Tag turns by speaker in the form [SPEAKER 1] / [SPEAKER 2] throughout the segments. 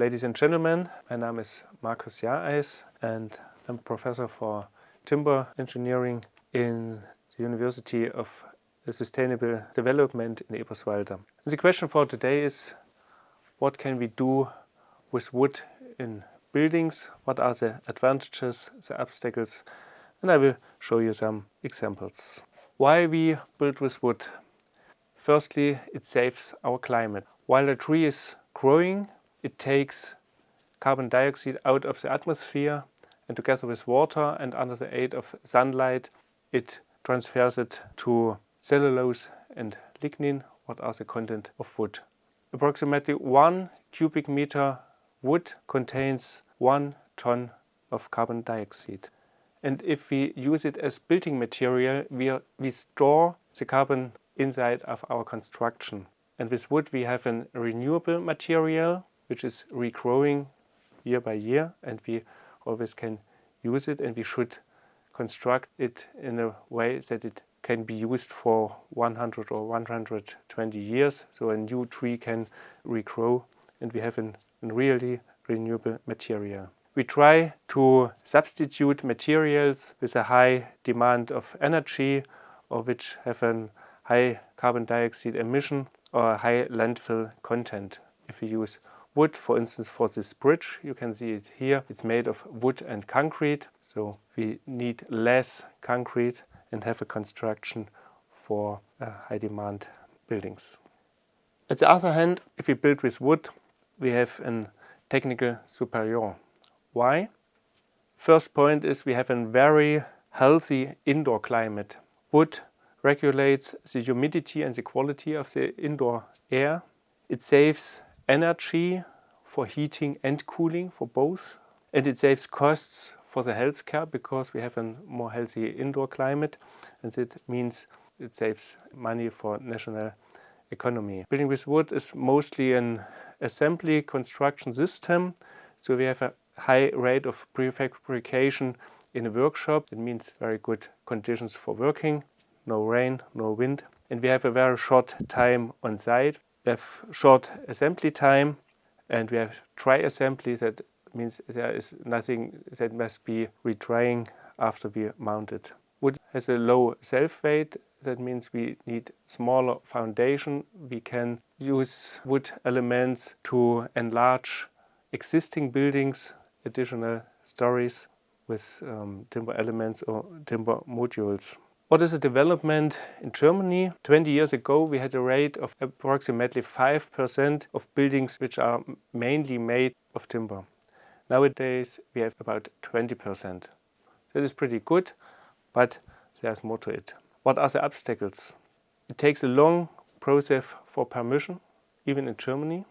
[SPEAKER 1] ladies and gentlemen, my name is Markus Jaeis and I'm professor for timber engineering in the University of Sustainable Development in Eberswalde. And the question for today is, what can we do with wood in buildings? What are the advantages, the obstacles? And I will show you some examples. Why we build with wood? Firstly, it saves our climate. While a tree is growing, it takes carbon dioxide out of the atmosphere, and together with water and under the aid of sunlight, it transfers it to cellulose and lignin, what are the content of wood. Approximately 1 cubic meter wood contains 1 ton of carbon dioxide. And if we use it as building material, we store the carbon inside of our construction. And with wood we have a renewable material which is regrowing year by year, and we always can use it, and we should construct it in a way that it can be used for 100 or 120 years, so a new tree can regrow and we have a really renewable material. We try to substitute materials with a high demand of energy or which have a high carbon dioxide emission or a high landfill content. If we use wood, for instance, for this bridge, you can see it here, it's made of wood and concrete, so we need less concrete and have a construction for high demand buildings. On the other hand, if we build with wood, we have a technical superior. Why? First point is we have a very healthy indoor climate. Wood regulates the humidity and the quality of the indoor air. It saves energy for heating and cooling, for both. And it saves costs for the healthcare because we have a more healthy indoor climate, and that means it saves money for national economy. Building with wood is mostly an assembly construction system, so we have a high rate of prefabrication in a workshop. It means very good conditions for working, no rain, no wind, and we have a very short time on site. We have short assembly time and we have dry assembly. That means there is nothing that must be retrying after we mount it. Wood has a low self-weight. That means we need smaller foundation. We can use wood elements to enlarge existing buildings, additional stories with timber elements or timber modules. What is the development in Germany? 20 years ago we had a rate of approximately 5% of buildings which are mainly made of timber. Nowadays we have about 20%. That is pretty good, but there's more to it. What are the obstacles? It takes a long process for permission, even in Germany.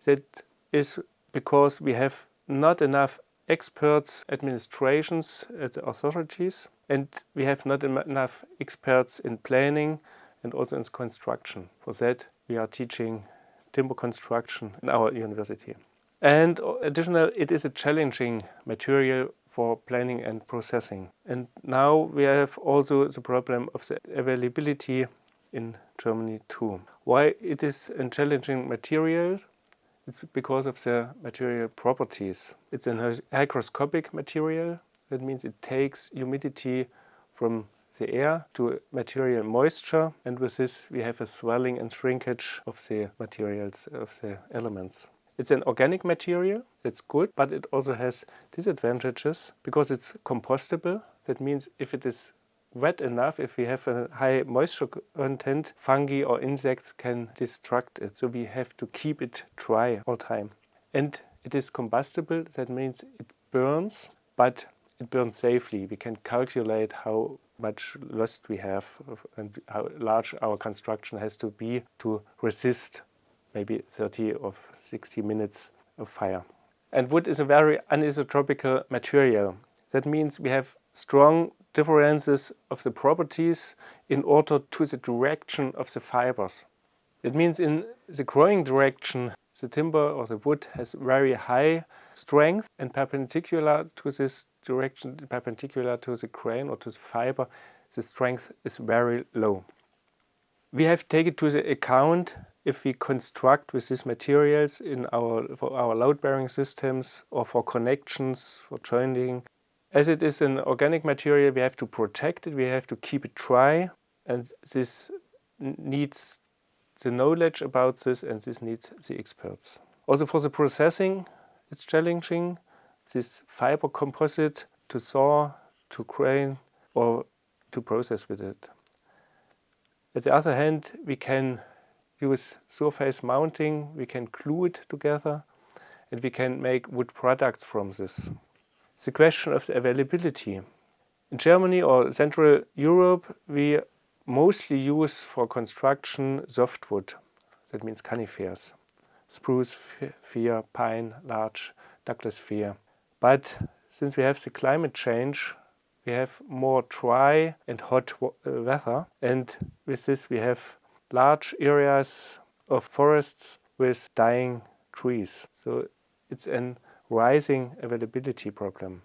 [SPEAKER 1] That is because we have not enough experts, administrations at the authorities, and we have not enough experts in planning and also in construction. For that we are teaching timber construction in our university. And additionally, it is a challenging material for planning and processing. And now we have also the problem of the availability in Germany too. Why it is a challenging material? It's because of the material properties. It's a hygroscopic material. That means it takes humidity from the air to material moisture, and with this we have a swelling and shrinkage of the materials, of the elements. It's an organic material, that's good, but it also has disadvantages because it's compostable. That means if it is wet enough, if we have a high moisture content, fungi or insects can destruct it. So we have to keep it dry all the time. And it is combustible, that means it burns, but it burns safely. We can calculate how much loss we have and how large our construction has to be to resist maybe 30 or 60 minutes of fire. And wood is a very anisotropical material. That means we have strong differences of the properties in order to the direction of the fibers. It means in the growing direction, the timber or the wood has very high strength, and perpendicular to this direction, perpendicular to the grain or to the fiber, the strength is very low. We have taken to the account if we construct with these materials for our load-bearing systems or for connections, for joining. As it is an organic material, we have to protect it, we have to keep it dry, and this needs the knowledge about this, and this needs the experts. Also for the processing, it's challenging. This fiber composite to saw, to grain, or to process with it. At the other hand, we can use surface mounting, we can glue it together, and we can make wood products from this. The question of the availability. In Germany or Central Europe, we mostly use for construction softwood. That means conifers. Spruce, fir, pine, larch, Douglas fir. But since we have the climate change, we have more dry and hot weather, and with this we have large areas of forests with dying trees. So it's a rising availability problem.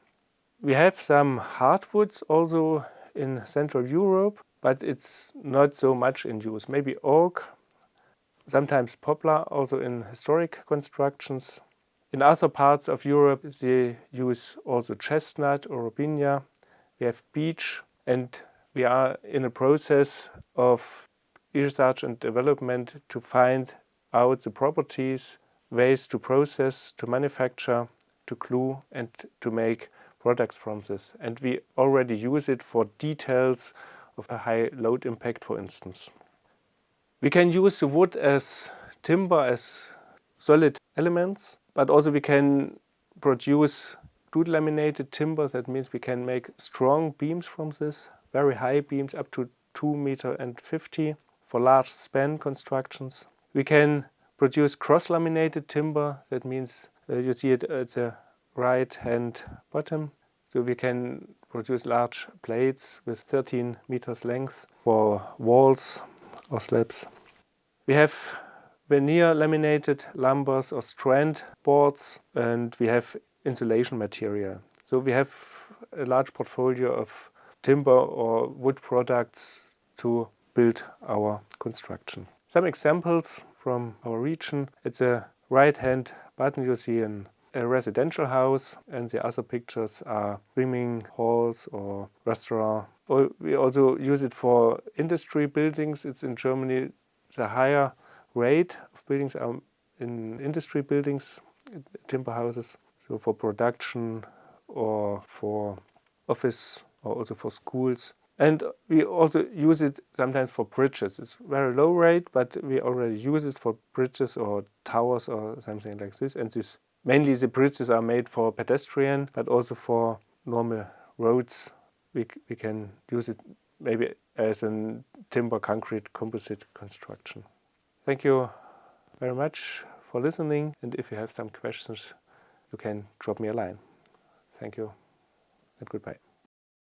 [SPEAKER 1] We have some hardwoods also in Central Europe, but it's not so much in use. Maybe oak, sometimes poplar, also in historic constructions. In other parts of Europe they use also chestnut or robinia. We have beech, and we are in a process of research and development to find out the properties, ways to process, to manufacture, to glue, and to make products from this. And we already use it for details of a high load impact, for instance. We can use the wood as timber, as solid elements, but also we can produce good laminated timber. That means we can make strong beams from this, very high beams up to 2.50 meters for large span constructions. We can produce cross-laminated timber. That means you see it at the right hand bottom. So we can produce large plates with 13 meters length for walls or slabs. We have veneer laminated lumbers or strand boards, and we have insulation material. So we have a large portfolio of timber or wood products to build our construction. Some examples from our region. At the right hand button you see a residential house, and the other pictures are swimming halls or restaurant. We also use it for industry buildings. It's in Germany the higher rate of buildings are in industry buildings, timber houses. So for production or for office or also for schools. And we also use it sometimes for bridges. It's very low rate, but we already use it for bridges or towers or something like this. And mainly the bridges are made for pedestrian, but also for normal roads. We can use it maybe as a timber concrete composite construction. Thank you very much for listening, and if you have some questions, you can drop me a line. Thank you and goodbye.